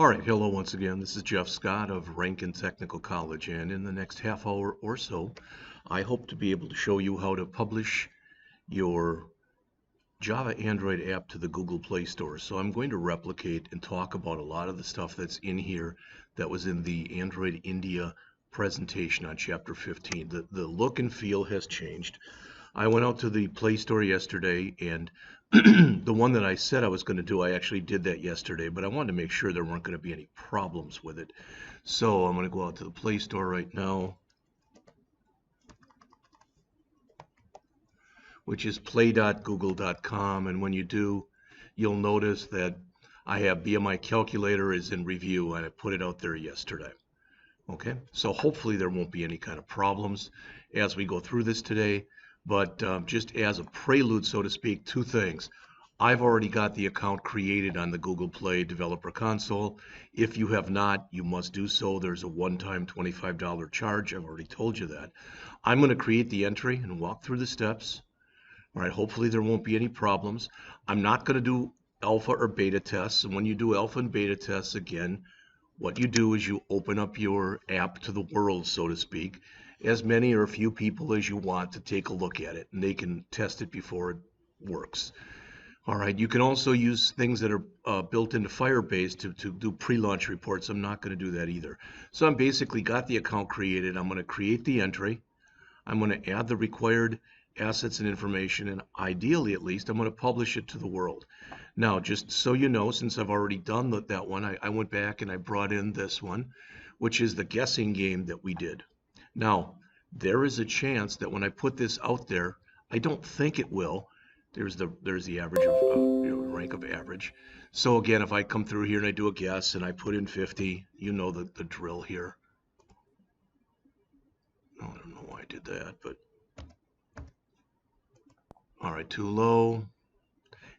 All right, hello once again. This is Jeff Scott of Rankin Technical College, and in the next half hour or so, I hope to be able to show you how to publish your Java Android app to the Google Play Store. So I'm going to replicate and talk about a lot of the stuff that's in here that was in the Android India presentation on Chapter 15. The look and feel has changed. I went out to the Play Store yesterday, and the one that I said I was going to do, I actually did that yesterday, but I wanted to make sure there weren't going to be any problems with it. So I'm going to go out to the Play Store right now, which is play.google.com, and when you do, you'll notice that I have BMI Calculator is in review, and I put it out there yesterday. Okay, so hopefully there won't be any kind of problems as we go through this today. But just as a prelude, so to speak, two things. I've already got the account created on the Google Play Developer Console. If you have not, you must do so. There's a one-time $25 charge. I've already told you that. I'm going to create the entry and walk through the steps. All right, hopefully there won't be any problems. I'm not going to do alpha or beta tests. And when you do alpha and beta tests, again, what you do is you open up your app to the world, so to speak, as many or a few people as you want to take a look at it, and they can test it before it works. All right, you can also use things that are built into Firebase to do pre-launch reports. I'm not going to do that either. So I'm basically got the account created. I'm going to create the entry. I'm going to add the required assets and information, and ideally, at least, I'm going to publish it to the world. Now, just so you know, since I've already done that one, I went back and I brought in this one, which is the guessing game that we did. Now, there is a chance that when I put this out there, I don't think it will. There's the average of rank of average. So again, if I come through here and I do a guess and I put in 50, you know the drill here. I don't know why I did that, but all right, too low.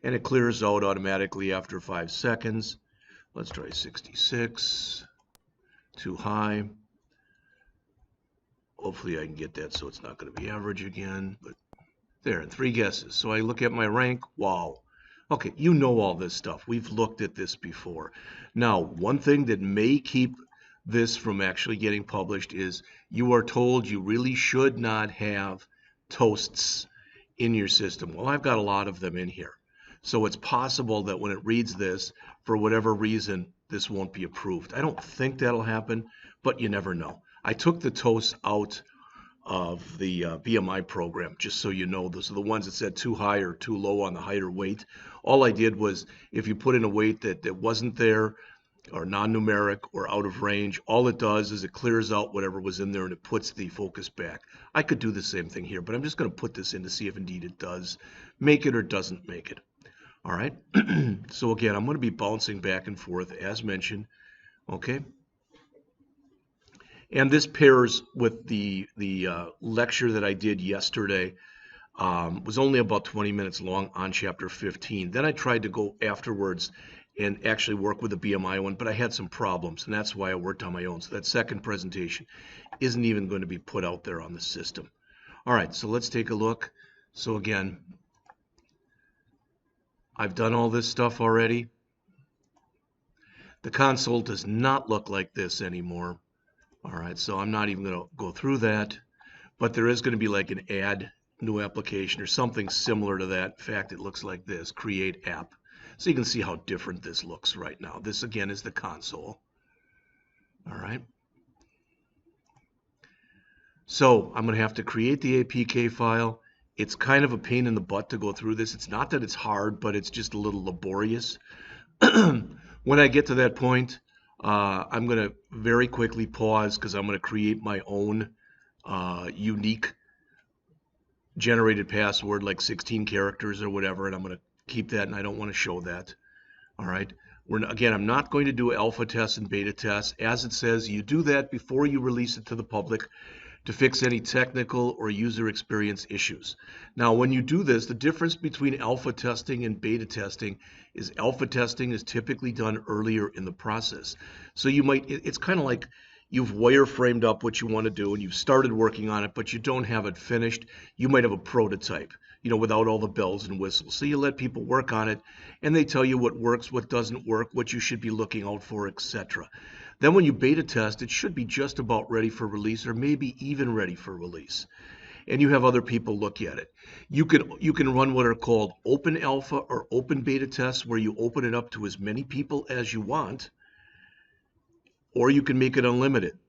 And it clears out automatically after 5 seconds. Let's try 66. Too high. Hopefully I can get that so it's not going to be average again. But there, 3 guesses. So I look at my rank. Wow. Okay, you know all this stuff. We've looked at this before. Now, one thing that may keep this from actually getting published is you are told you really should not have toasts in your system. Well, I've got a lot of them in here. So it's possible that when it reads this, for whatever reason, this won't be approved. I don't think that'll happen, but you never know. I took the toasts out of the BMI program, just so you know. Those are the ones that said too high or too low on the height or weight. All I did was, if you put in a weight that wasn't there, or non-numeric or out of range, all it does is it clears out whatever was in there and it puts the focus back. I could do the same thing here, but I'm just going to put this in to see if indeed it does make it or doesn't make it. All right, so again, I'm going to be bouncing back and forth as mentioned, okay? And this pairs with the lecture that I did yesterday. Was only about 20 minutes long on Chapter 15. Then I tried to go afterwards and actually work with the BMI one, but I had some problems, and that's why I worked on my own. So that second presentation isn't even going to be put out there on the system. All right, so let's take a look. So again, I've done all this stuff already. The console does not look like this anymore. All right, so I'm not even going to go through that, but there is going to be like an add new application or something similar to that. In fact, it looks like this, create app. So you can see how different this looks right now. This again is the console. All right. So I'm going to have to create the APK file. It's kind of a pain in the butt to go through this. It's not that it's hard, but it's just a little laborious. When I get to that point, I'm going to very quickly pause because I'm going to create my own unique generated password, like 16 characters or whatever, and I'm going to keep that, and I don't want to show that. All right. Again, I'm not going to do alpha tests and beta tests. As it says, you do that before you release it to the public to fix any technical or user experience issues. Now, when you do this, the difference between alpha testing and beta testing is alpha testing is typically done earlier in the process. So you might, it's kind of like you've wireframed up what you want to do and you've started working on it, but you don't have it finished. You might have a prototype, without all the bells and whistles. So you let people work on it and they tell you what works, what doesn't work, what you should be looking out for, etc. Then when you beta test, it should be just about ready for release or maybe even ready for release. And you have other people look at it. You can run what are called open alpha or open beta tests where you open it up to as many people as you want, or you can make it unlimited.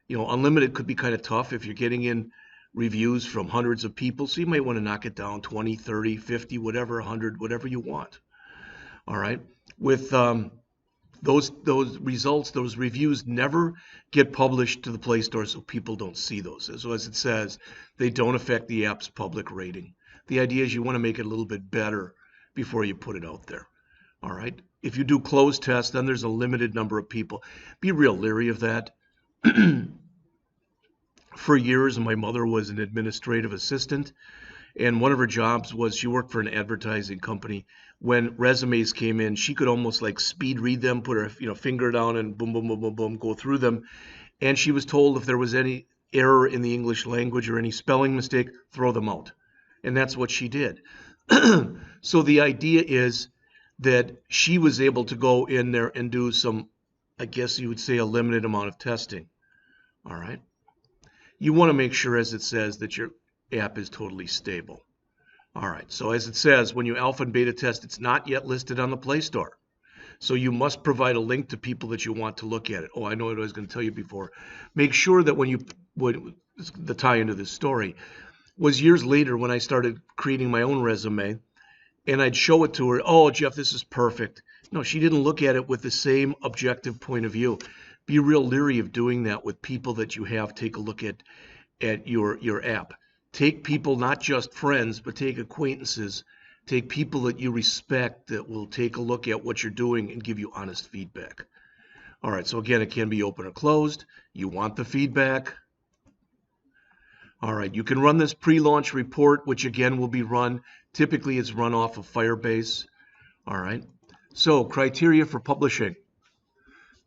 Unlimited could be kind of tough if you're getting in reviews from hundreds of people, so you might want to knock it down 20, 30, 50, whatever, 100, whatever you want. All right. With those results, those reviews never get published to the Play Store so people don't see those. So as it says, they don't affect the app's public rating. The idea is you want to make it a little bit better before you put it out there. All right. If you do closed tests, then there's a limited number of people. Be real leery of that. For years, my mother was an administrative assistant, and one of her jobs was she worked for an advertising company. When resumes came in, she could almost like speed read them, put her finger down and boom, boom, boom, boom, boom, go through them. And she was told if there was any error in the English language or any spelling mistake, throw them out. And that's what she did. So the idea is that she was able to go in there and do some, I guess you would say, a limited amount of testing. All right. You want to make sure, as it says, that your app is totally stable. All right, so as it says, when you alpha and beta test, it's not yet listed on the Play Store. So you must provide a link to people that you want to look at it. Oh, I know what I was going to tell you before. Make sure that the tie into this story was years later when I started creating my own resume, and I'd show it to her. Oh, Jeff, this is perfect. No, she didn't look at it with the same objective point of view. Be real leery of doing that with people that you have take a look at your app. Take people, not just friends, but take acquaintances. Take people that you respect that will take a look at what you're doing and give you honest feedback. All right, so again, it can be open or closed. You want the feedback. All right, you can run this pre-launch report, which again will be run. Typically, it's run off of Firebase. All right, so criteria for publishing.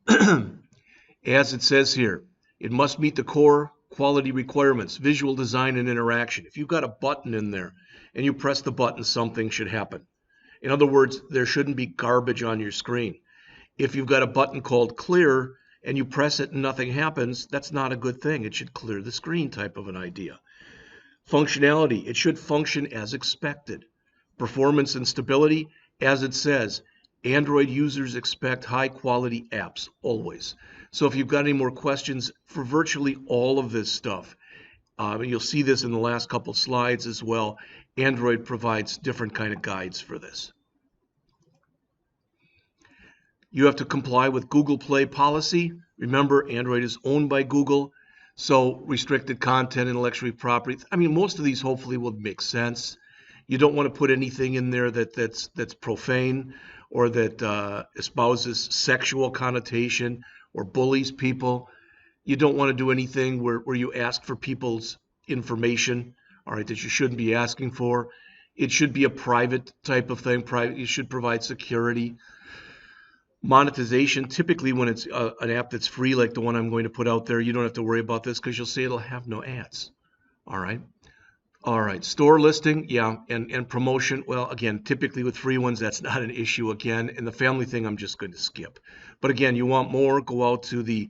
As it says here, it must meet the core quality requirements, visual design and interaction. If you've got a button in there and you press the button, something should happen. In other words, there shouldn't be garbage on your screen. If you've got a button called clear and you press it and nothing happens, that's not a good thing. It should clear the screen type of an idea. Functionality, it should function as expected. Performance and stability, as it says, Android users expect high quality apps always. So if you've got any more questions for virtually all of this stuff, you'll see this in the last couple slides as well. Android provides different kind of guides for this. You have to comply with Google Play policy. Remember, Android is owned by Google, so restricted content, intellectual property. I mean, most of these hopefully will make sense. You don't want to put anything in there that's profane or that espouses sexual connotation or bullies people. You don't want to do anything where you ask for people's information, all right, that you shouldn't be asking for. It should be a private type of thing. You should provide security. Monetization, typically when it's an app that's free like the one I'm going to put out there, you don't have to worry about this because you'll see it'll have no ads. All right. All right, store listing, yeah, and promotion. Well, again, typically with free ones, that's not an issue again. And the family thing, I'm just going to skip. But again, you want more, go out to the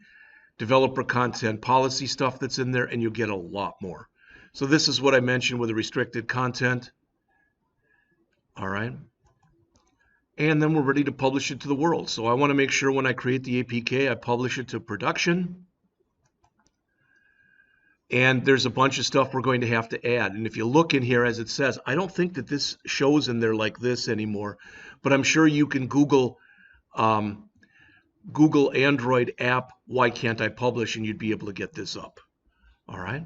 developer content policy stuff that's in there, and you'll get a lot more. So this is what I mentioned with the restricted content. All right. And then we're ready to publish it to the world. So I want to make sure when I create the APK, I publish it to production. And there's a bunch of stuff we're going to have to add. And if you look in here, as it says, I don't think that this shows in there like this anymore, but I'm sure you can Google Android app, why can't I publish, and you'd be able to get this up. All right.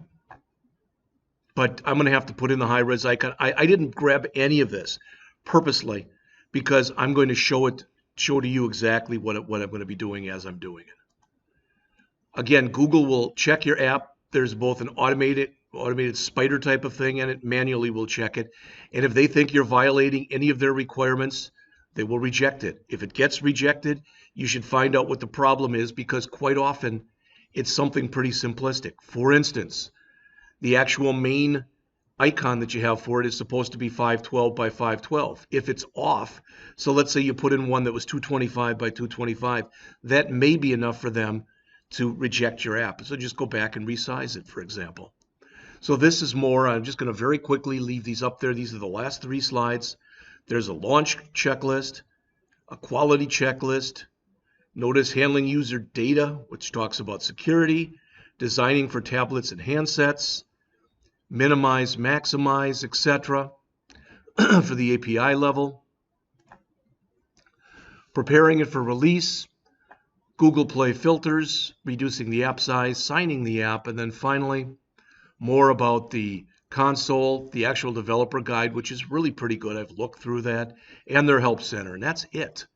But I'm going to have to put in the high-res icon. I didn't grab any of this purposely because I'm going to show to you exactly what I'm going to be doing as I'm doing it. Again, Google will check your app. There's both an automated spider type of thing and it manually will check it. And if they think you're violating any of their requirements, they will reject it. If it gets rejected, you should find out what the problem is because quite often It's something pretty simplistic. For instance, the actual main icon that you have for it is supposed to be 512 by 512. If it's off, so let's say you put in one that was 225 by 225, that may be enough for them to reject your app. So just go back and resize it, for example. So this is more, I'm just going to very quickly leave these up there. These are the last 3 slides. There's a launch checklist, a quality checklist. Notice handling user data, which talks about security, designing for tablets and handsets, minimize, maximize, etc. for the API level, preparing it for release, Google Play filters, reducing the app size, signing the app, and then finally, more about the console, the actual developer guide, which is really pretty good. I've looked through that, and their help center, and that's it.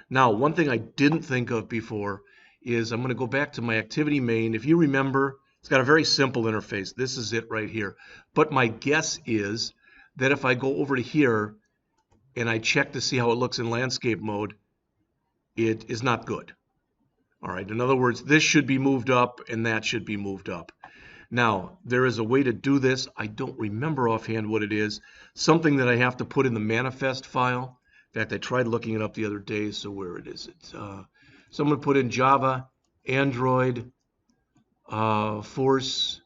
Now, one thing I didn't think of before is I'm going to go back to my activity main. If you remember, it's got a very simple interface. This is it right here. But my guess is that if I go over to here and I check to see how it looks in landscape mode, it is not good. All right, in other words, this should be moved up and that should be moved up. Now, there is a way to do this. I don't remember offhand what it is. Something that I have to put in the manifest file. In fact, I tried looking it up the other day, so where it is? So I'm going to put in Java, Android, Force,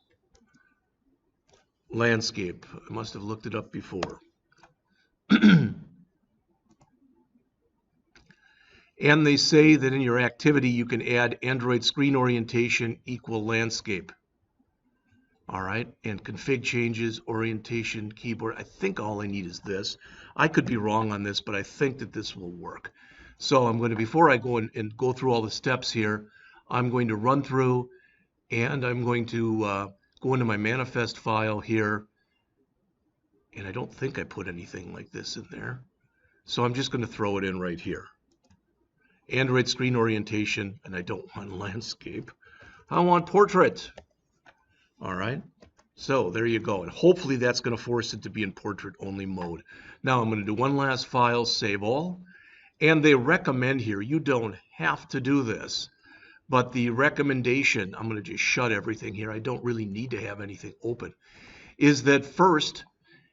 Landscape. I must have looked it up before. And they say that in your activity, you can add Android screen orientation equal landscape. All right, and config changes, orientation, keyboard. I think all I need is this. I could be wrong on this, but I think that this will work. So I'm going to, before I go and go through all the steps here, I'm going to run through and I'm going to go into my manifest file here. And I don't think I put anything like this in there. So I'm just going to throw it in right here. Android screen orientation, and I don't want landscape. I want portrait. All right, so there you go. And hopefully that's going to force it to be in portrait only mode. Now I'm going to do one last file, save all. And they recommend here, you don't have to do this, but the recommendation, I'm going to just shut everything here. I don't really need to have anything open, is that first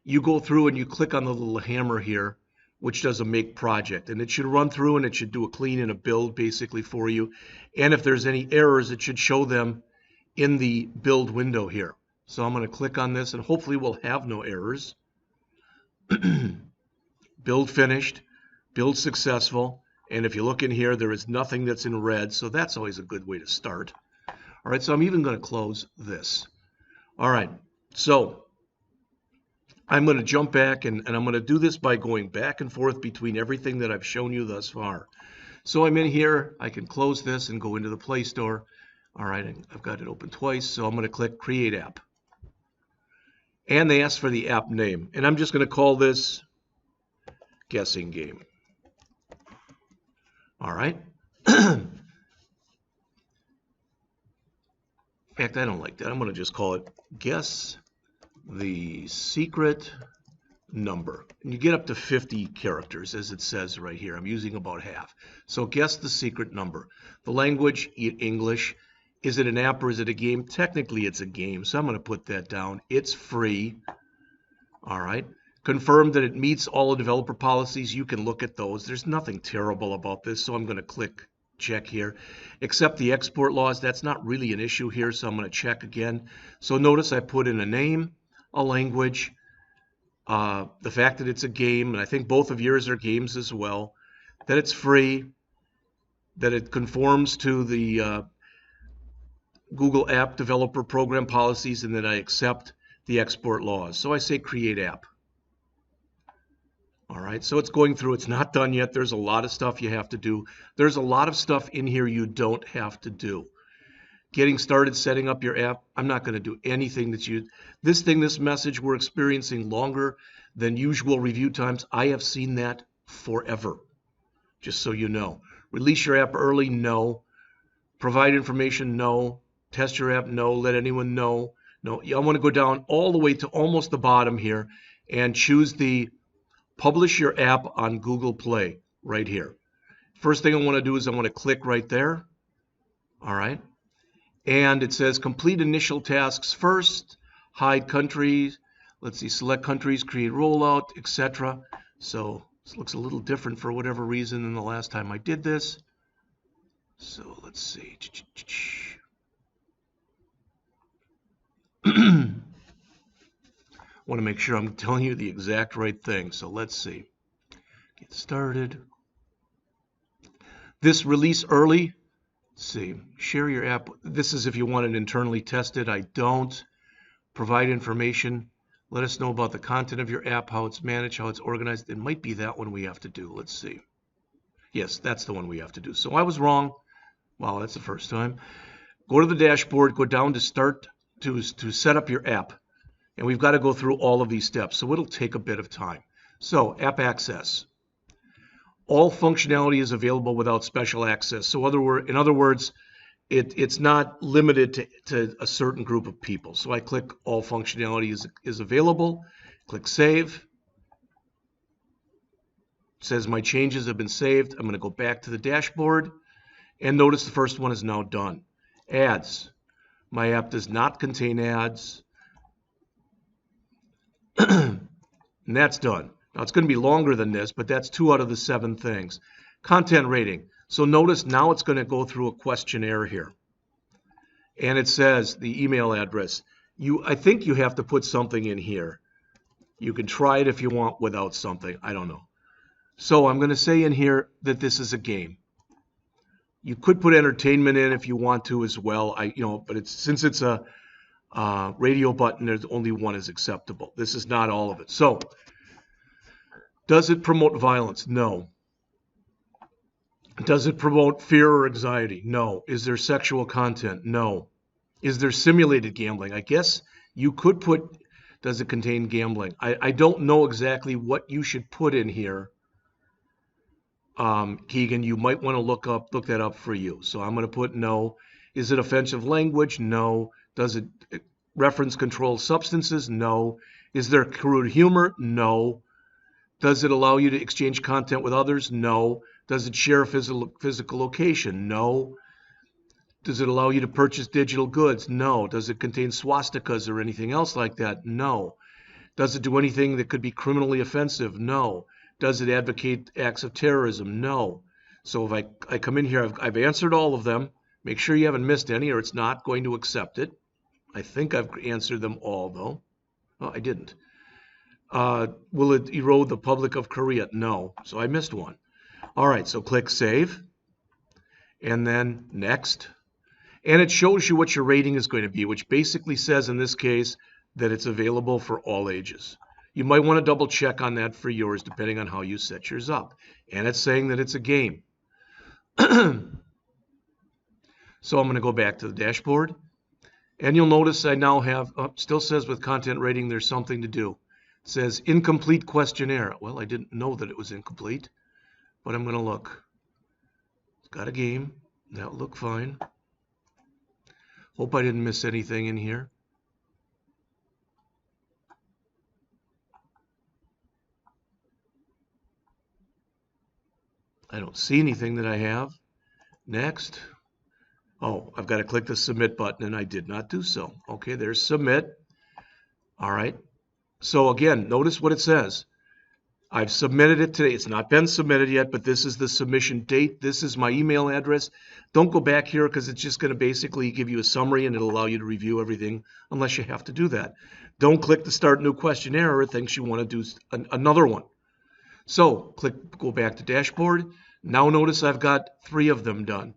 you go through and you click on the little hammer here, which does a make project. And it should run through and it should do a clean and a build basically for you. And if there's any errors, it should show them in the build window here. So I'm going to click on this and hopefully we'll have no errors. Build finished, build successful, and if you look in here, there is nothing that's in red, so that's always a good way to start. All right, so I'm even going to close this. All right, so I'm going to jump back and I'm going to do this by going back and forth between everything that I've shown you thus far. So I'm in here, I can close this and go into the Play Store. All right, I've got it open twice, so I'm going to click Create App. And they ask for the app name. And I'm just going to call this Guessing Game. All right. In fact, I don't like that. I'm going to just call it Guess the Secret Number. And you get up to 50 characters, as it says right here. I'm using about half. So guess the secret number. The language, English. Is it an app or is it a game? Technically, it's a game, so I'm going to put that down. It's free. All right. Confirm that it meets all the developer policies. You can look at those. There's nothing terrible about this, so I'm going to click check here. Accept the export laws. That's not really an issue here, so I'm going to check again. So notice I put in a name, a language, the fact that it's a game, and I think both of yours are games as well, that it's free, that it conforms to the Google App Developer Program policies, and that I accept the export laws. So I say Create App. All right, so it's going through. It's not done yet. There's a lot of stuff you have to do. There's a lot of stuff in here you don't have to do. Getting started setting up your app, I'm not going to do anything that you... This message, we're experiencing longer than usual review times. I have seen that forever, just so you know. Release your app early, no. Provide information, no. Test your app, no. Let anyone know, no. I want to go down all the way to almost the bottom here and choose the Publish your app on Google Play right here. First thing I want to do is I want to click right there. All right. And it says complete initial tasks first, hide countries, let's see, select countries, create rollout, etc. So this looks a little different for whatever reason than the last time I did this. So let's see. Want to make sure I'm telling you the exact right thing. So let's see. Get started. This release early. Let's see. Share your app. This is if you want it internally tested. I don't. Provide information. Let us know about the content of your app, how it's managed, how it's organized. It might be that one we have to do. Let's see. Yes, that's the one we have to do. So I was wrong. Wow, that's the first time. Go to the dashboard, go down to start to set up your app. And we've got to go through all of these steps. So it'll take a bit of time. So app access. All functionality is available without special access. So in other words, it's not limited to a certain group of people. So I click all functionality is available, click save. It says my changes have been saved. I'm going to go back to the dashboard and notice the first one is now done. Ads. My app does not contain ads. And that's done. Now it's going to be longer than this, but that's 2 out of the 7 things. Content rating. So notice now it's going to go through a questionnaire here. And it says the email address. I think you have to put something in here. You can try it if you want without something. I don't know. So I'm going to say in here that this is a game. You could put entertainment in if you want to as well. But since it's a radio button, there's only one is acceptable. This is not all of it. So does it promote violence? No. Does it promote fear or anxiety? No. Is there sexual content? No. Is there simulated gambling? I guess you could put, does it contain gambling? I don't know exactly what you should put in here. Keegan, you might want to look that up for you. So I'm going to put no. Is it offensive language? No. Does it reference controlled substances? No. Is there crude humor? No. Does it allow you to exchange content with others? No. Does it share a physical location? No. Does it allow you to purchase digital goods? No. Does it contain swastikas or anything else like that? No. Does it do anything that could be criminally offensive? No. Does it advocate acts of terrorism? No. So if I come in here, I've answered all of them. Make sure you haven't missed any or it's not going to accept it. I think I've answered them all, though. Oh, I didn't. Will it erode the public of Korea? No. So I missed one. All right, so click Save. And then Next. And it shows you what your rating is going to be, which basically says in this case that it's available for all ages. You might want to double check on that for yours, depending on how you set yours up. And it's saying that it's a game. So I'm going to go back to the dashboard. And you'll notice I now have, still says with content rating, there's something to do. It says incomplete questionnaire. Well, I didn't know that it was incomplete, but I'm going to look. It's got a game. That'll look fine. Hope I didn't miss anything in here. I don't see anything that I have. Next. Oh, I've got to click the submit button, and I did not do so. Okay, there's submit. All right. So again, notice what it says. I've submitted it today. It's not been submitted yet, but this is the submission date. This is my email address. Don't go back here because it's just going to basically give you a summary and it'll allow you to review everything unless you have to do that. Don't click the start new questionnaire or it thinks you want to do another one. So go back to dashboard. Now notice I've got 3 of them done.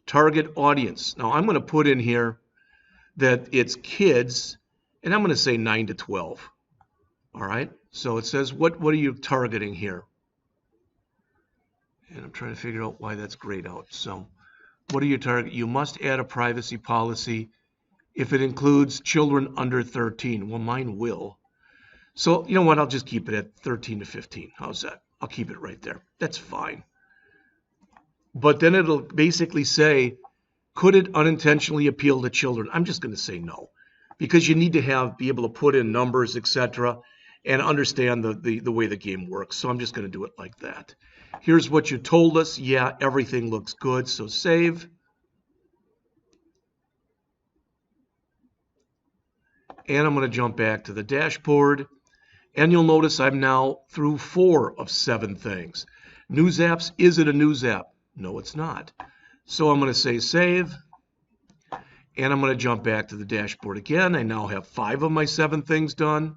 Target audience. Now I'm going to put in here that it's kids, and I'm going to say 9 to 12. All right. So it says, what are you targeting here? And I'm trying to figure out why that's grayed out. So what are you targeting? You must add a privacy policy if it includes children under 13. Well, mine will. So you know what? I'll just keep it at 13 to 15. How's that? I'll keep it right there. That's fine. But then it'll basically say, could it unintentionally appeal to children? I'm just going to say no, because you need to be able to put in numbers, etc., and understand the way the game works. So I'm just going to do it like that. Here's what you told us. Yeah, everything looks good. So save. And I'm going to jump back to the dashboard. And you'll notice I'm now through 4 of 7 things. News apps, is it a news app? No, it's not. So I'm going to say save. And I'm going to jump back to the dashboard again. I now have 5 of my 7 things done.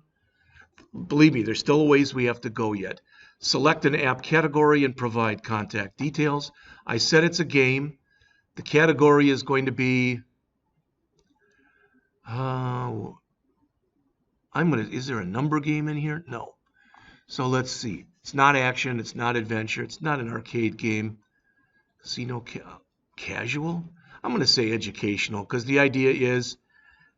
Believe me, there's still a ways we have to go yet. Select an app category and provide contact details. I said it's a game. The category is going to be, is there a number game in here? No. So let's see. It's not action. It's not adventure. It's not an arcade game. Casino casual. I'm going to say educational because the idea is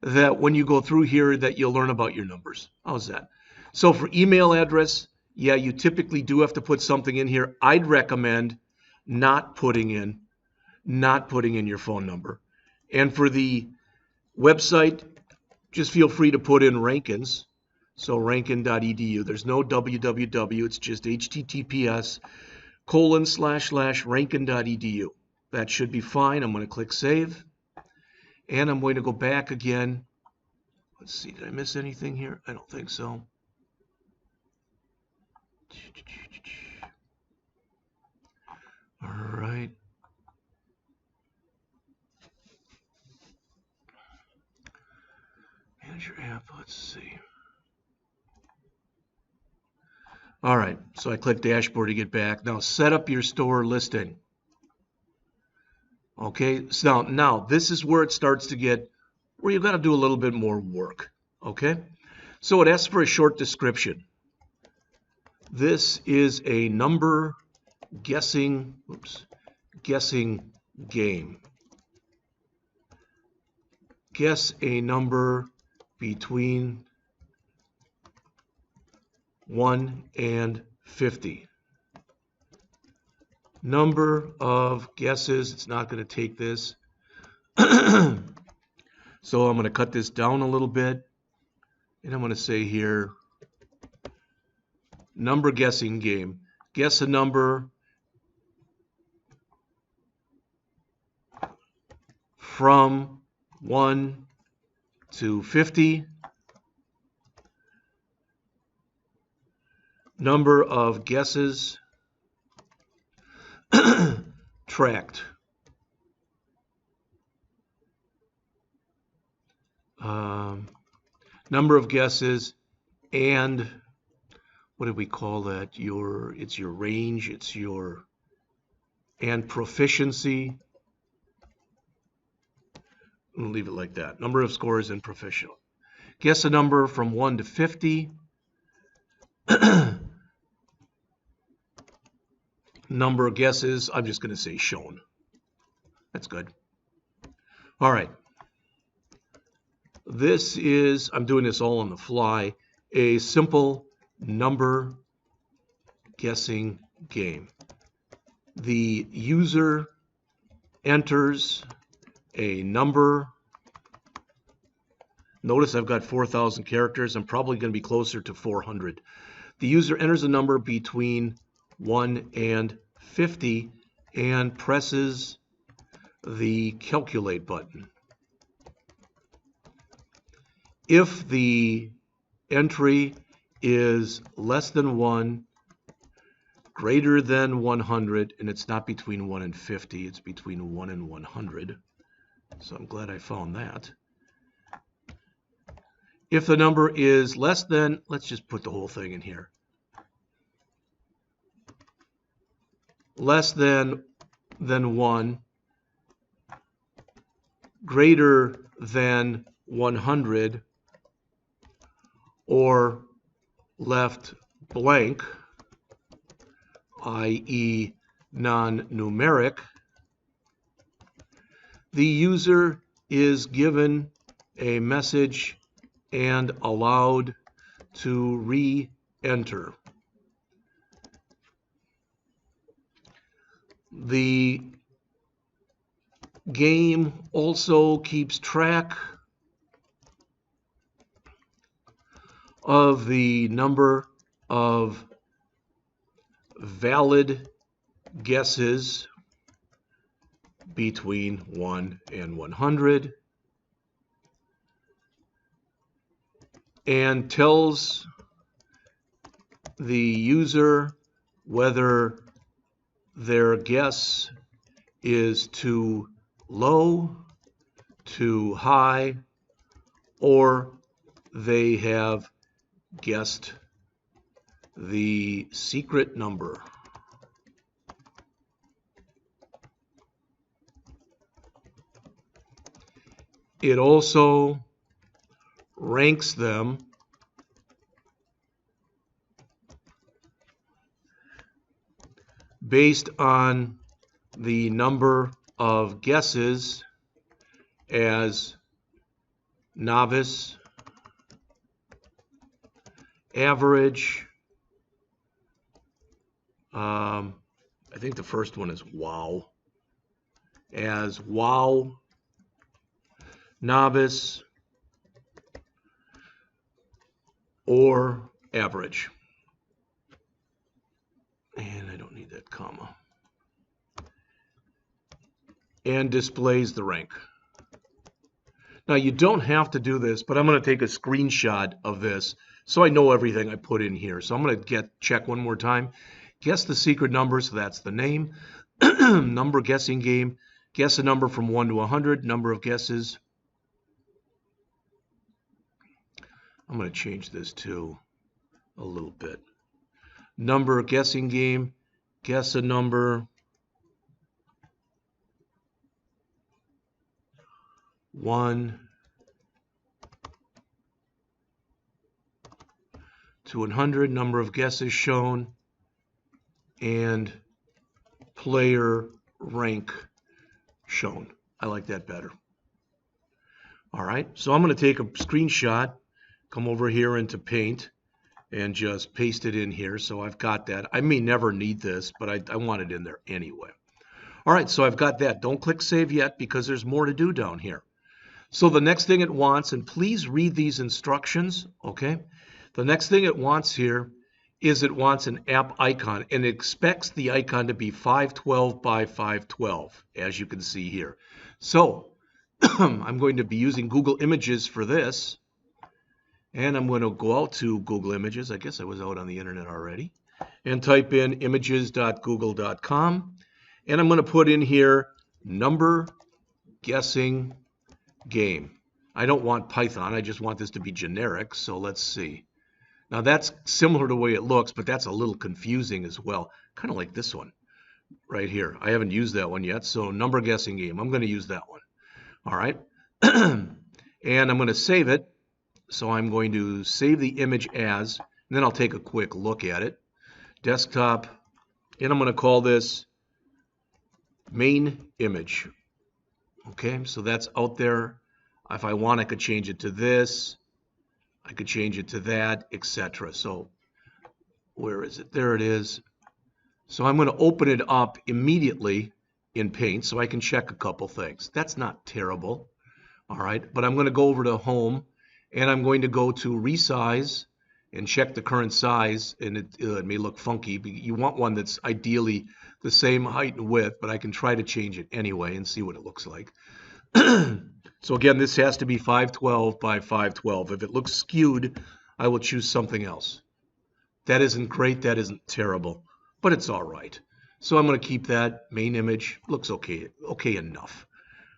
that when you go through here that you'll learn about your numbers. How's that? So for email address, yeah, you typically do have to put something in here. I'd recommend not putting in your phone number. And for the website, just feel free to put in Rankins. So rankin.edu. There's no www. It's just https://rankin.edu. That should be fine. I'm going to click save. And I'm going to go back again. Let's see, did I miss anything here? I don't think so. All right. Manage your app, let's see. All right, so I click dashboard to get back. Now set up your store listing. Okay, so now this is where it starts to get, where you've got to do a little bit more work. Okay, so it asks for a short description. This is a number guessing game. Guess a number between 1 and 50. Number of guesses, it's not going to take this. So I'm going to cut this down a little bit. And I'm going to say here, number guessing game. Guess a number from 1 to 50. Number of guesses tracked. Number of guesses and what do we call that? It's your range, and proficiency. We'll leave it like that. Number of scores and proficient. Guess a number from 1 to 50. Number of guesses, I'm just going to say shown. That's good. All right. This is, I'm doing this all on the fly, a simple number guessing game. The user enters a number. Notice I've got 4,000 characters. I'm probably going to be closer to 400. The user enters a number between 1 and 50 and presses the calculate button. If the entry is less than 1, greater than 100, and it's not between 1 and 50, it's between 1 and 100. So I'm glad I found that. If the number is less than, let's just put the whole thing in here. Less than 1, greater than 100, or left blank, i.e. non-numeric, the user is given a message and allowed to re-enter. The game also keeps track of the number of valid guesses between 1 and 100. and tells the user whether their guess is too low, too high, or they have guessed the secret number. It also ranks them based on the number of guesses as novice, average, I think the first one is wow, as wow, novice, or average. And I don't need that comma. And displays the rank. Now you don't have to do this, but I'm going to take a screenshot of this so I know everything I put in here. So I'm going to check one more time. Guess the secret number, so that's the name. Number guessing game. Guess a number from 1 to 100. Number of guesses. I'm going to change this to a little bit. Number guessing game. Guess a number 1 to 100, number of guesses shown, and player rank shown. I like that better. All right, so I'm going to take a screenshot, come over here into Paint, and just paste it in here. So I've got that. I may never need this, but I want it in there anyway. All right, so I've got that. Don't click Save yet because there's more to do down here. So the next thing it wants, and please read these instructions, okay? The next thing it wants here is it wants an app icon, and it expects the icon to be 512 by 512, as you can see here. So I'm going to be using Google Images for this, and I'm going to go out to Google Images. I guess I was out on the internet already, and type in images.google.com, and I'm going to put in here number guessing game. I don't want Python. I just want this to be generic. So let's see. Now that's similar to the way it looks, but that's a little confusing as well. Kind of like this one right here. I haven't used that one yet. So number guessing game. I'm going to use that one. All right. And I'm going to save it. So I'm going to save the image as, and then I'll take a quick look at it. Desktop. And I'm going to call this main image. Okay, so that's out there. If I want, I could change it to this. I could change it to that, etc. So where is it? There it is. So I'm going to open it up immediately in Paint so I can check a couple things. That's not terrible. All right, but I'm going to go over to Home, and I'm going to go to Resize and check the current size, and it may look funky. But you want one that's ideally the same height and width, but I can try to change it anyway and see what it looks like. So again, this has to be 512 by 512. If it looks skewed, I will choose something else. That isn't great, that isn't terrible, but it's all right. So I'm going to keep that main image. Looks okay enough.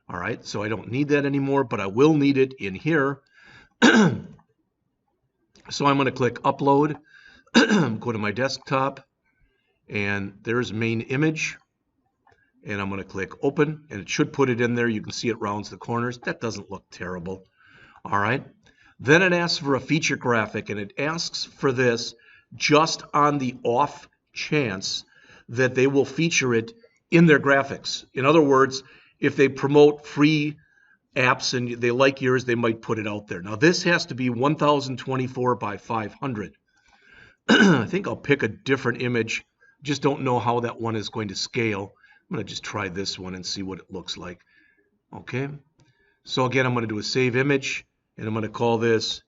All right, so I don't need that anymore, but I will need it in here. So I'm going to click Upload, go to my desktop, and there's main image. And I'm going to click Open, and it should put it in there. You can see it rounds the corners. That doesn't look terrible. All right. Then it asks for a feature graphic, and it asks for this just on the off chance that they will feature it in their graphics. In other words, if they promote free apps and they like yours, they might put it out there. Now, this has to be 1024 by 500. I think I'll pick a different image. Just don't know how that one is going to scale. I'm going to just try this one and see what it looks like. Okay. So again, I'm going to do a save image, and I'm going to call this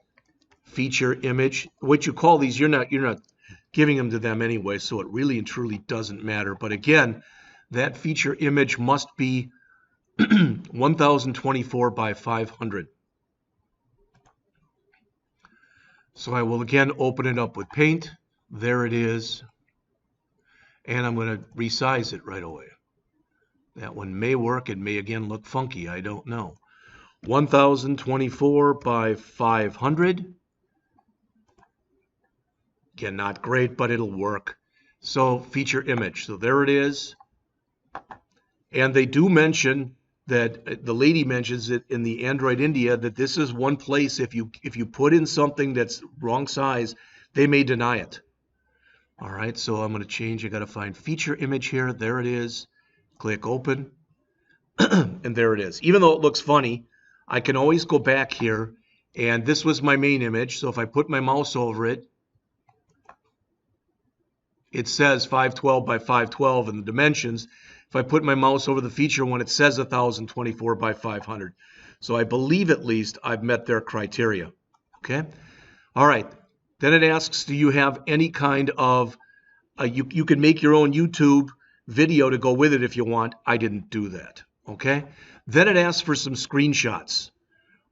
feature image. What you call these, you're not giving them to them anyway, so it really and truly doesn't matter. But again, that feature image must be 1024 by 500. So I will again open it up with Paint. There it is. And I'm going to resize it right away. That one may work. It may again look funky. I don't know. 1024 by 500. Again, not great, but it'll work. So feature image. So there it is. And they do mention that the lady mentions it in the Android India that this is one place if you put in something that's wrong size, they may deny it. All right, so I'm going to change. I got to find feature image here. There it is. Click open. And there it is. Even though it looks funny, I can always go back here. And this was my main image. So if I put my mouse over it, it says 512 by 512 in the dimensions. If I put my mouse over the feature one, it says 1024 by 500. So I believe at least I've met their criteria. Okay. All right. Then it asks, do you have any kind of, you can make your own YouTube video to go with it if you want. I didn't do that. Okay. Then it asks for some screenshots.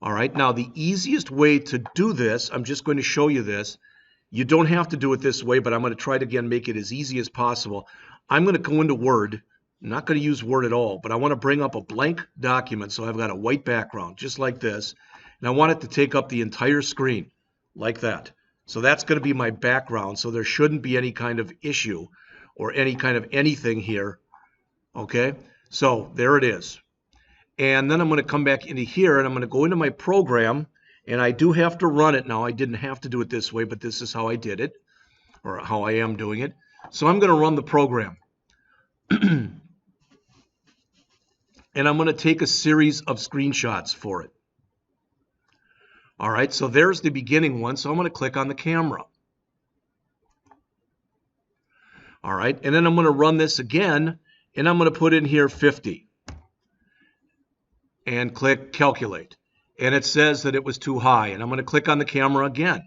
All right. Now the easiest way to do this, I'm just going to show you this. You don't have to do it this way, but I'm going to try to, again, make it as easy as possible. I'm going to go into Word. I'm not going to use Word at all, but I want to bring up a blank document. So I've got a white background, just like this. And I want it to take up the entire screen, like that. So that's going to be my background. So there shouldn't be any kind of issue or any kind of anything here. Okay, so there it is. And then I'm going to come back into here, and I'm going to go into my program. And I do have to run it now. I didn't have to do it this way, but this is how I did it, or how I am doing it. So I'm going to run the program. And I'm going to take a series of screenshots for it. All right, so there's the beginning one. So I'm going to click on the camera. All right, and then I'm going to run this again, and I'm going to put in here 50. And click calculate. And it says that it was too high. And I'm going to click on the camera again.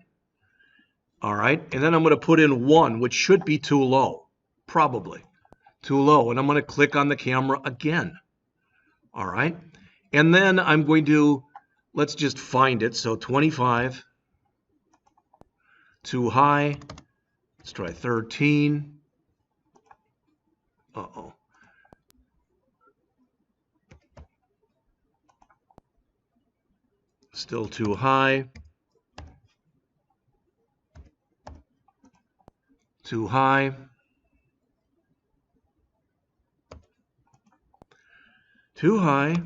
All right. And then I'm going to put in 1, which should be too low. Probably too low. And I'm going to click on the camera again. All right. And then I'm going to, let's just find it. So 25. Too high. Let's try 13. Uh-oh. Still too high. Too high. Too high.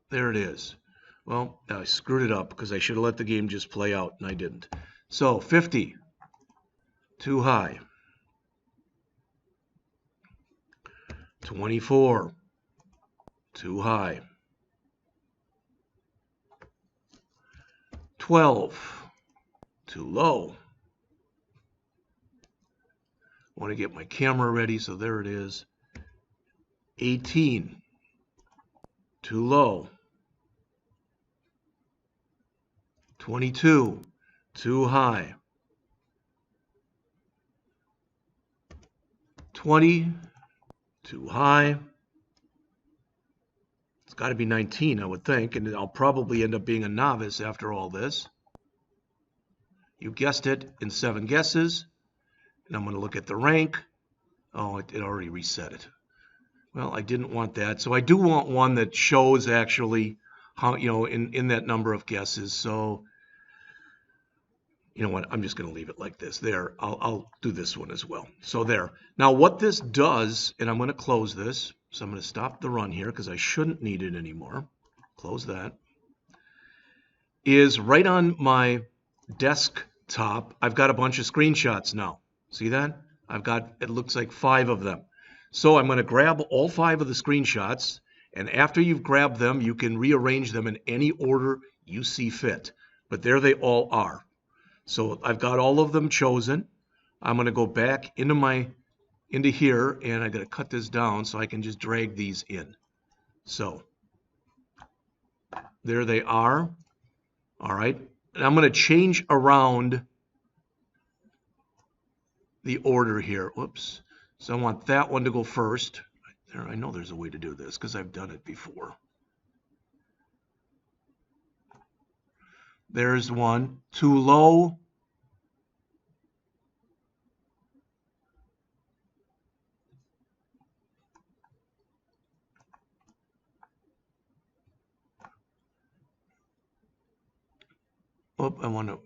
There it is. Well, I screwed it up because I should have let the game just play out, and I didn't. So 50. Too high. 24. Too high. 12, too low. I want to get my camera ready, so there it is. 18, too low. 22, too high. 20, too high. It's got to be 19, I would think, and I'll probably end up being a novice after all this. You guessed it, in 7 guesses. And I'm going to look at the rank. Oh, it already reset it. Well, I didn't want that. So I do want one that shows actually how, in that number of guesses. So, you know what? I'm just going to leave it like this. There, I'll do this one as well. So there. Now what this does, and I'm going to close this. So I'm going to stop the run here because I shouldn't need it anymore. Close that. Is right on my desktop, I've got a bunch of screenshots now. See that? I've got, it looks like 5 of them. So I'm going to grab all 5 of the screenshots, and after you've grabbed them, you can rearrange them in any order you see fit. But there they all are. So I've got all of them chosen. I'm going to go back into here, and I got to cut this down so I can just drag these in. So there they are. All right. And I'm going to change around the order here. Whoops. So I want that one to go first. There, I know there's a way to do this because I've done it before. There's one. Too low. Oh, I want to,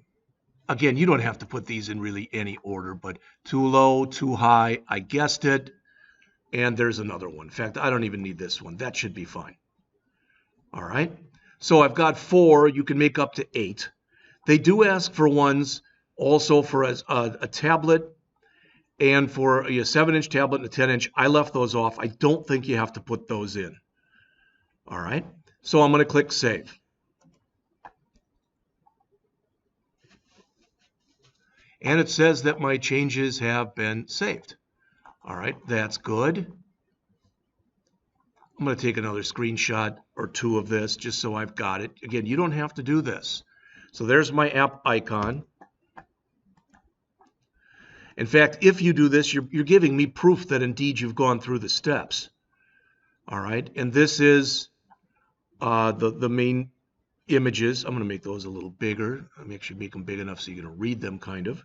again, you don't have to put these in really any order, but too low, too high, I guessed it. And there's another one. In fact, I don't even need this one. That should be fine. All right. So I've got 4. You can make up to 8. They do ask for ones also for a tablet and for a 7-inch tablet and a 10-inch. I left those off. I don't think you have to put those in. All right. So I'm going to click Save. And it says that my changes have been saved. All right, that's good. I'm going to take another screenshot or 2 of this just so I've got it. Again, you don't have to do this. So there's my app icon. In fact, if you do this, you're giving me proof that indeed you've gone through the steps. All right, and this is the main images. I'm going to make those a little bigger. I'll actually make them big enough so you can read them kind of.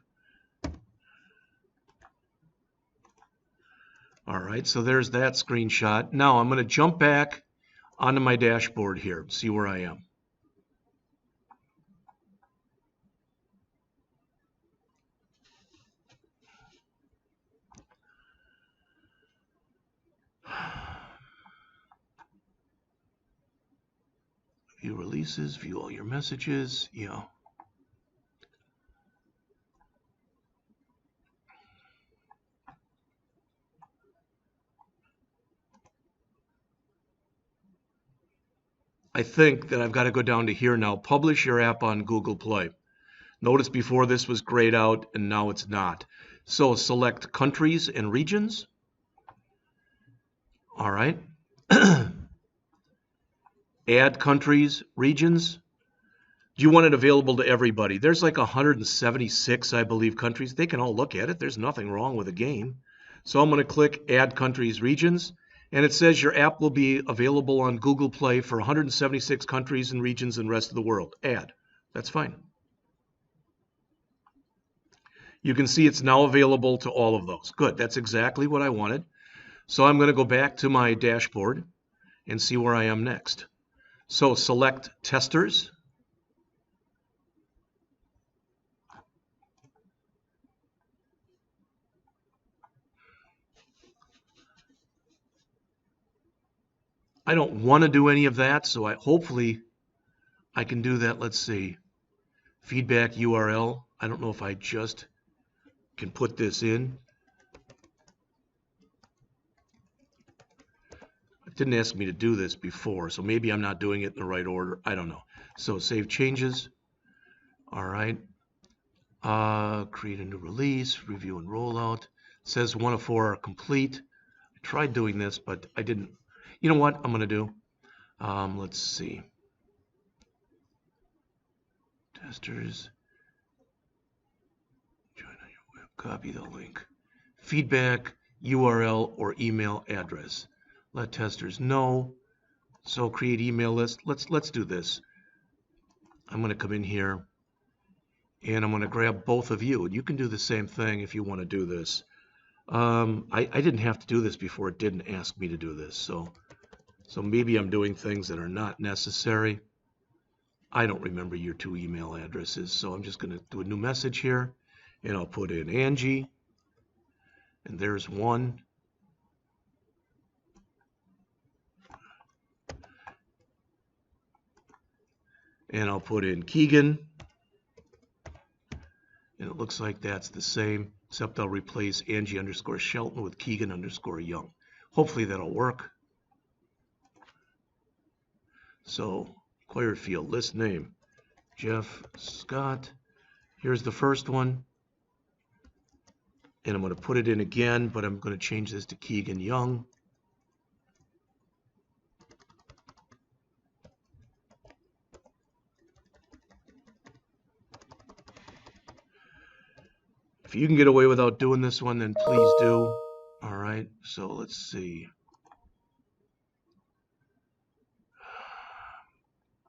All right, so there's that screenshot. Now I'm going to jump back onto my dashboard here, see where I am. View releases, view all your messages, yeah. I think that I've got to go down to here now. Publish your app on Google Play. Notice before this was grayed out and now it's not. So select countries and regions. All right. Add countries, regions. Do you want it available to everybody? There's like 176, I believe, countries. They can all look at it. There's nothing wrong with the game. So I'm going to click Add Countries, Regions. And it says your app will be available on Google Play for 176 countries and regions and rest of the world. Add. That's fine. You can see it's now available to all of those. Good. That's exactly what I wanted. So I'm going to go back to my dashboard and see where I am next. So select Testers. I don't want to do any of that, so hopefully I can do that. Let's see. Feedback URL. I don't know if I just can put this in. It didn't ask me to do this before, so maybe I'm not doing it in the right order. I don't know. So save changes. All right. Create a new release, review and rollout. It says 1 of 4 are complete. I tried doing this, but I didn't. You know what I'm going to do? Let's see. Testers. Join on your web. Copy the link. Feedback, URL, or email address. Let testers know. So create email list. Let's do this. I'm going to come in here and I'm going to grab both of you. And you can do the same thing if you want to do this. I didn't have to do this before. It didn't ask me to do this. So maybe I'm doing things that are not necessary. I don't remember your 2 email addresses. So I'm just going to do a new message here. And I'll put in Angie. And there's 1. And I'll put in Keegan. And it looks like that's the same, except I'll replace Angie underscore Shelton with Keegan underscore Young. Hopefully that'll work. So required field, list name, Jeff Scott. Here's the first one. And I'm going to put it in again, but I'm going to change this to Keegan Young. If you can get away without doing this one, then please do. All right, so let's see.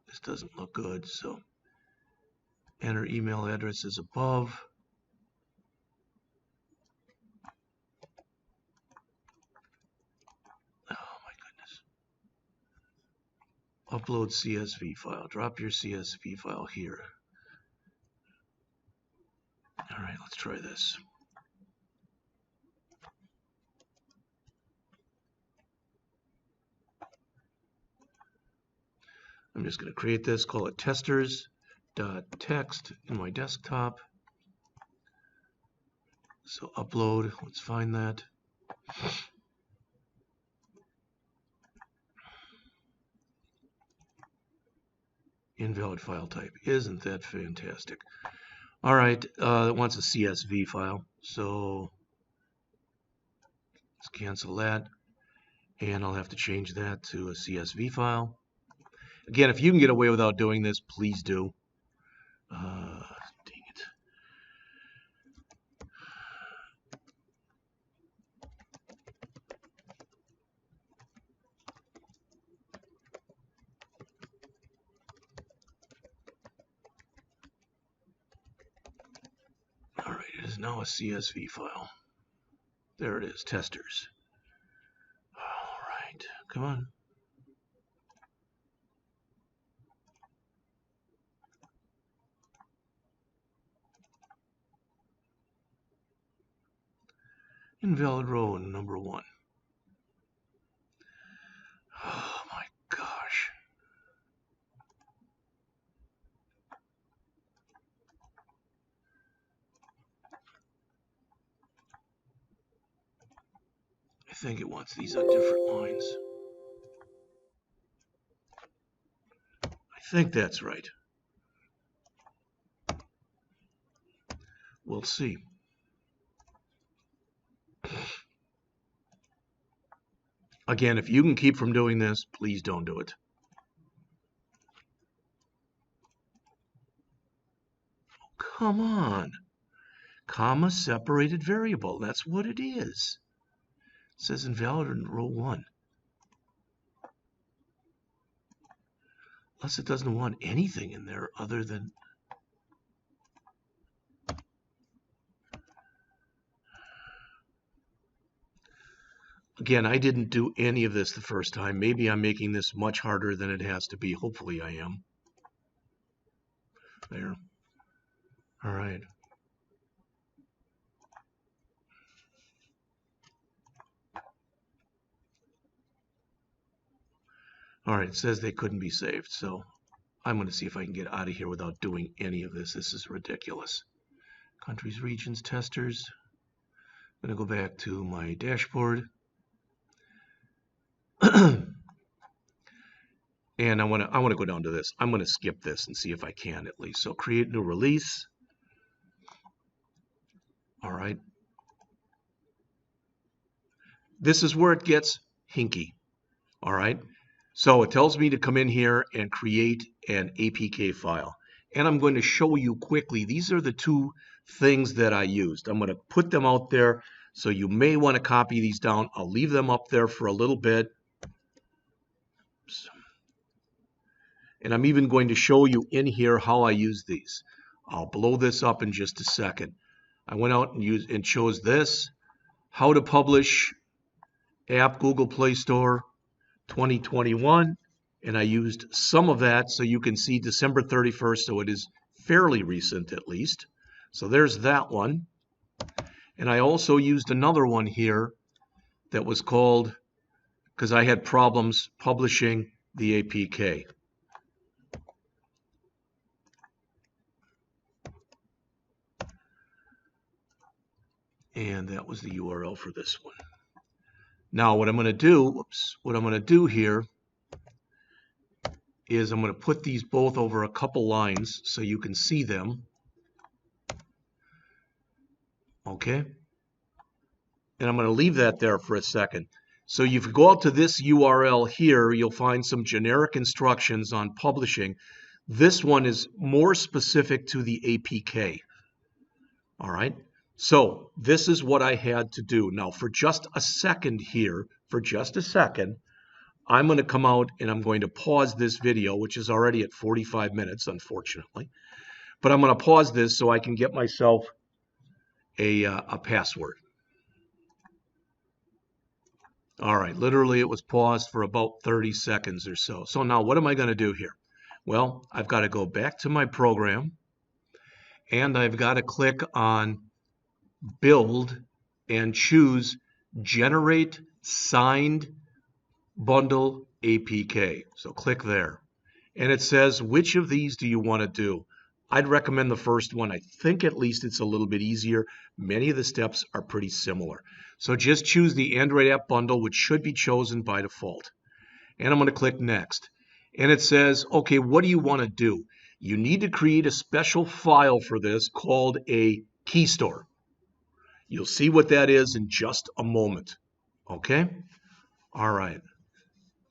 This doesn't look good, so Enter email address as above. Oh my goodness. Upload CSV file. Drop your CSV file here. All right, let's try this. I'm just going to create this, call it testers.txt in my desktop. So upload, let's find that. Invalid file type. Isn't that fantastic? All right, it wants a CSV file. So let's cancel that. And I'll have to change that to a CSV file. Again, if you can get away without doing this, please do. Dang it. All right, it is now a CSV file. There it is, testers. All right, come on. Invalid row number 1. Oh my gosh. I think it wants these on different lines. I think that's right. We'll see. Again, if you can keep from doing this, please don't do it. Come on. Comma separated variable. That's what it is. It says invalid in row 1. Unless it doesn't want anything in there other than... Again, I didn't do any of this the first time. Maybe I'm making this much harder than it has to be. Hopefully I am. There. All right. All right, it says they couldn't be saved, so I'm going to see if I can get out of here without doing any of this. This is ridiculous. Countries, regions, testers. I'm going to go back to my dashboard. And I want to go down to this. I'm going to skip this and see if I can at least. So create new release. All right. This is where it gets hinky. All right. So it tells me to come in here and create an APK file. And I'm going to show you quickly. These are the two things that I used. I'm going to put them out there. So you may want to copy these down. I'll leave them up there for a little bit. And I'm even going to show you in here how I use these. I'll blow this up in just a second. I went out and chose this. How to publish app Google Play Store 2021. And I used some of that so you can see December 31st. So it is fairly recent at least. So there's that one. And I also used another one here that was called, because I had problems publishing the APK. And that was the URL for this one. Now what I'm going to do, here is I'm going to put these both over a couple lines so you can see them. Okay? And I'm going to leave that there for a second. So if you go out to this URL here, you'll find some generic instructions on publishing. This one is more specific to the APK. All right? So this is what I had to do. Now for just a second here, I'm going to come out and I'm going to pause this video, which is already at 45 minutes, unfortunately. But I'm going to pause this so I can get myself a password. All right, literally it was paused for about 30 seconds or so. So now what am I going to do here? Well, I've got to go back to my program, and I've got to click on Build and choose Generate Signed Bundle APK. So click there. And it says, which of these do you want to do? I'd recommend the first one. I think at least it's a little bit easier. Many of the steps are pretty similar. So just choose the Android app bundle, which should be chosen by default. And I'm going to click Next. And it says, okay, what do you want to do? You need to create a special file for this called a keystore. You'll see what that is in just a moment. Okay? All right.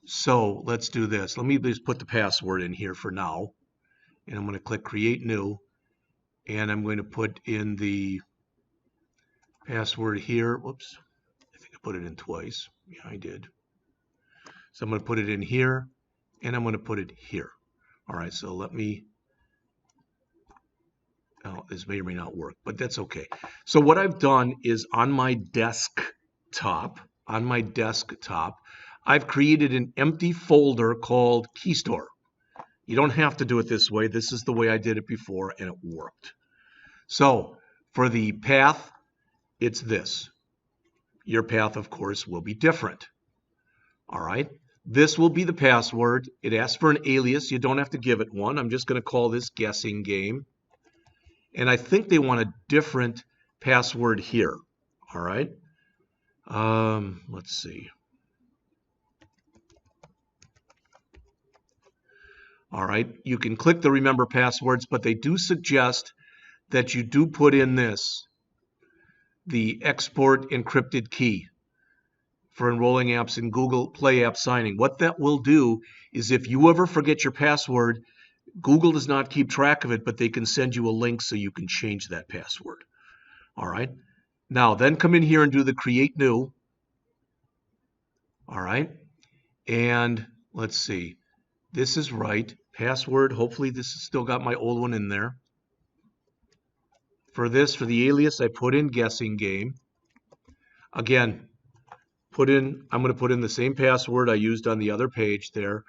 So let's do this. Let me just put the password in here for now. And I'm going to click Create New. And I'm going to put in the password here. Whoops. I think I put it in twice. Yeah, I did. So I'm going to put it in here. And I'm going to put it here. All right, so let me... Oh, this may or may not work, but that's okay. So what I've done is on my desktop, I've created an empty folder called keystore. You don't have to do it this way. This is the way I did it before, and it worked. So for the path, it's this. Your path, of course, will be different. All right. This will be the password. It asks for an alias. You don't have to give it one. I'm just going to call this guessing game. And I think they want a different password here. All right. Let's see. All right. You can click the remember passwords, but they do suggest that you do put in this, the export encrypted key for enrolling apps in Google Play app signing. What that will do is if you ever forget your password, Google does not keep track of it, but they can send you a link so you can change that password. All right. Now, then come in here and do the Create New. All right. And let's see. This is right. Password. Hopefully this has still got my old one in there. For this, for the alias, I put in guessing game. Again, I'm going to put in the same password I used on the other page there.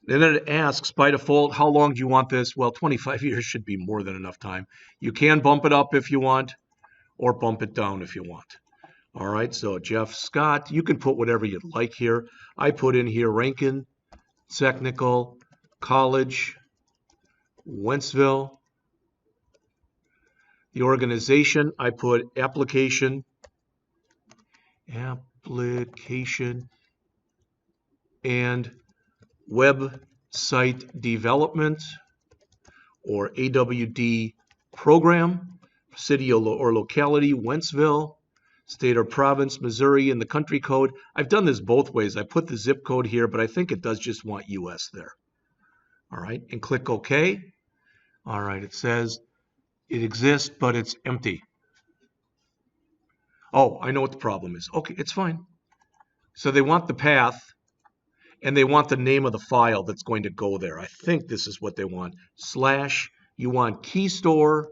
And then it asks, by default, how long do you want this? Well, 25 years should be more than enough time. You can bump it up if you want, or bump it down if you want. All right, so Jeff Scott, you can put whatever you'd like here. I put in here Rankin Technical College, Wentzville. The organization, I put application, and website development, or AWD program, city or locality, Wentzville, state or province, Missouri, and the country code. I've done this both ways. I put the zip code here, but I think it does just want US there. All right, and click OK. All right, it says it exists, but it's empty. Oh, I know what the problem is. Okay, it's fine. So they want the path, and they want the name of the file that's going to go there. I think this is what they want. / you want keystore,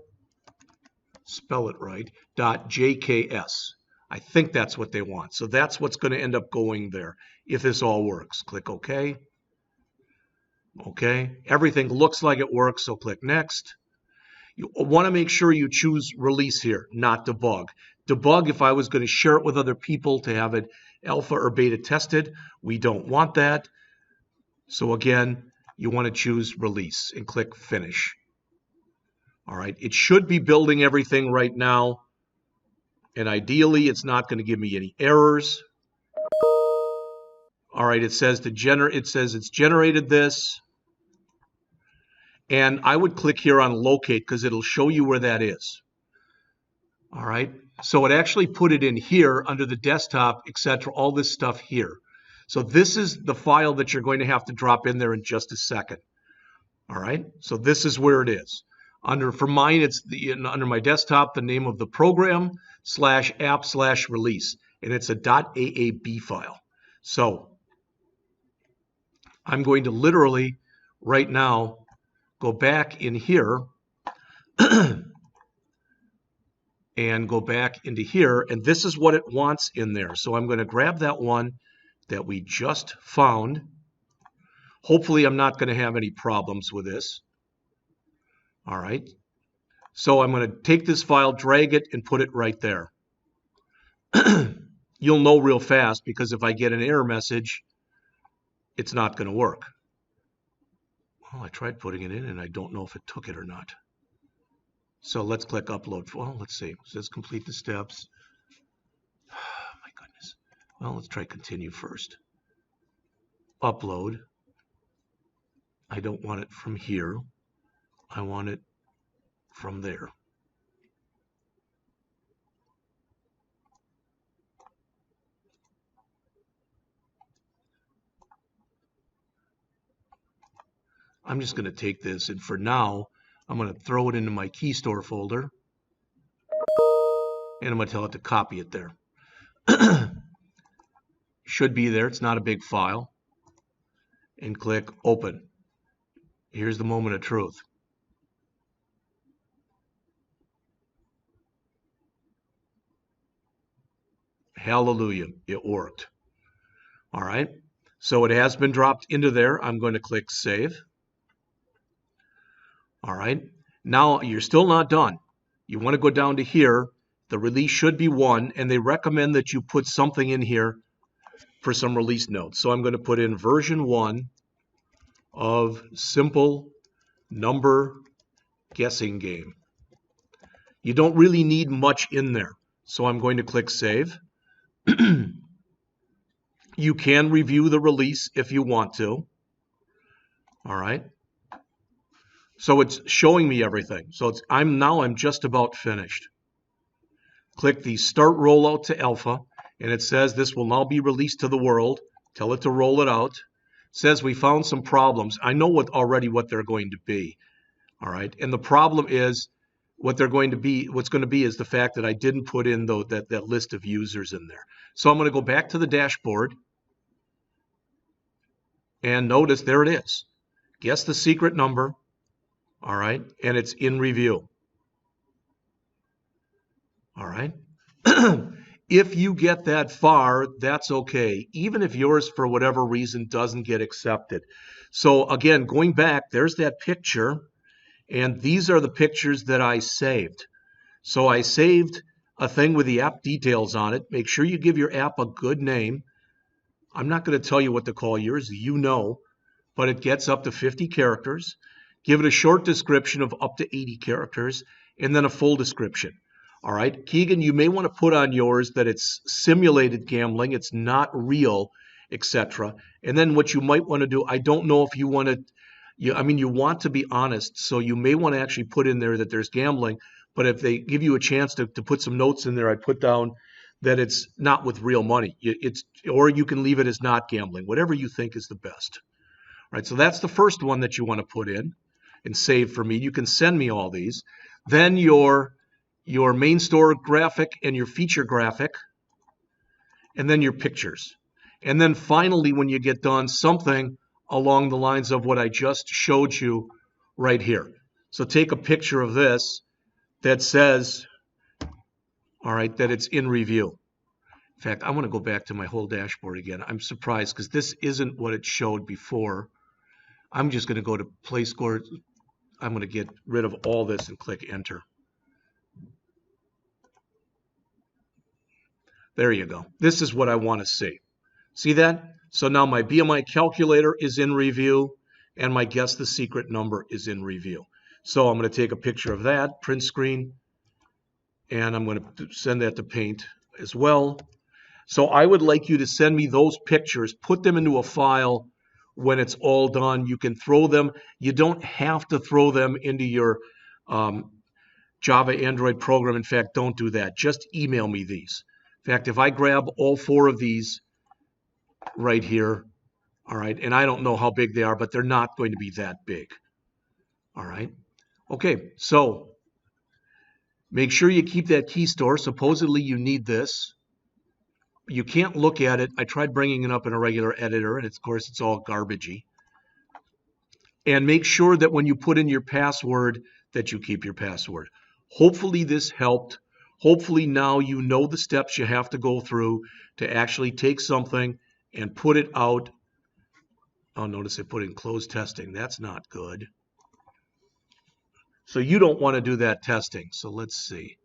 spell it right, .jks. I think that's what they want. So that's what's going to end up going there if this all works. Click OK. Okay, everything looks like it works, so click Next. You want to make sure you choose release here, not debug. Debug, if I was going to share it with other people to have it alpha or beta tested, we don't want that. So again, you want to choose release and click Finish. All right, it should be building everything right now. And ideally, it's not going to give me any errors. All right, it says it's generated this. And I would click here on locate because it'll show you where that is. All right, so it actually put it in here under the desktop, etc., all this stuff here. So this is the file that you're going to have to drop in there in just a second. All right, so this is where it is. For mine, it's under my desktop, the name of the program /app/release, and it's a .aab file. So I'm going to literally right now go back in here and go back into here, and this is what it wants in there. So I'm going to grab that one that we just found. Hopefully I'm not going to have any problems with this. All right. So I'm going to take this file, drag it, and put it right there. You'll know real fast, because if I get an error message, it's not going to work. Well, I tried putting it in, and I don't know if it took it or not. So let's click upload. Well, let's see. It says complete the steps. Oh, my goodness. Well, let's try continue first. Upload. I don't want it from here. I want it from there. I'm just going to take this, and for now, I'm going to throw it into my keystore folder, and I'm going to tell it to copy it there. Should be there. It's not a big file. And click open. Here's the moment of truth. Hallelujah, it worked. All right, so it has been dropped into there. I'm going to click save. All right, now you're still not done. You want to go down to here. The release should be 1, and they recommend that you put something in here for some release notes. So I'm going to put in version 1 of simple number guessing game. You don't really need much in there. So I'm going to click save. You can review the release if you want to. All right. So it's showing me everything. So I'm just about finished. Click the start rollout to alpha, and it says this will now be released to the world. Tell it to roll it out. It says we found some problems. I know already what they're going to be. All right. And the problem is what's going to be is the fact that I didn't put in that list of users in there. So I'm going to go back to the dashboard, and notice there it is. Guess the secret number. All right. And it's in review. All right. If you get that far, that's okay, even if yours for whatever reason doesn't get accepted. So again, going back, there's that picture, and these are the pictures that I saved. So I saved a thing with the app details on it. Make sure you give your app a good name. I'm not going to tell you what to call yours, but it gets up to 50 characters. Give it a short description of up to 80 characters, and then a full description. All right, Keegan, you may want to put on yours that it's simulated gambling, it's not real, etc. And then what you might want to do, I don't know if you want to, you want to be honest, so you may want to actually put in there that there's gambling, but if they give you a chance to put some notes in there, I'd put down that it's not with real money. Or you can leave it as not gambling, whatever you think is the best. All right, so that's the first one that you want to put in and save for me. You can send me all these. Then your main store graphic and your feature graphic, and then your pictures. And then finally, when you get done, something along the lines of what I just showed you right here. So take a picture of this that says, all right, that it's in review. In fact, I want to go back to my whole dashboard again. I'm surprised because this isn't what it showed before. I'm just going to go to PlayStore. I'm going to get rid of all this and click enter. There you go. This is what I want to see. See that? So now my BMI calculator is in review, and my guess the secret number is in review. So I'm going to take a picture of that, print screen, and I'm going to send that to Paint as well. So I would like you to send me those pictures, put them into a file when it's all done. You can throw them. You don't have to throw them into your Java Android program. In fact, don't do that. Just email me these. In fact, if I grab all 4 of these right here, all right, and I don't know how big they are, but they're not going to be that big. All right. Okay, so make sure you keep that key store. Supposedly you need this. You can't look at it. I tried bringing it up in a regular editor, and of course it's all garbagey. and make sure that when you put in your password that you keep your password. Hopefully this helped. Hopefully now you know the steps you have to go through to actually take something and put it out. Oh, notice I put in closed testing. That's not good. So you don't want to do that testing. So let's see.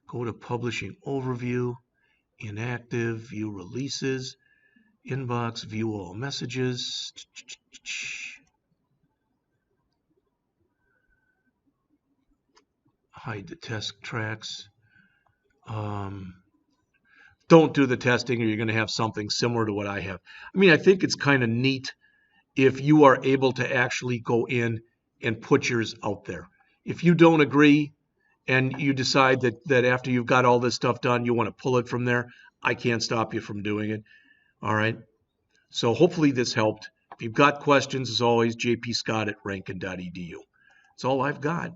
Go to Publishing Overview, Inactive, View Releases, Inbox, View All Messages. Hide the test tracks. Don't do the testing or you're going to have something similar to what I have. I mean, I think it's kind of neat if you are able to actually go in and put yours out there. If you don't agree and you decide that after you've got all this stuff done, you want to pull it from there, I can't stop you from doing it. All right. So hopefully this helped. If you've got questions, as always, jpscott@rankin.edu. That's all I've got.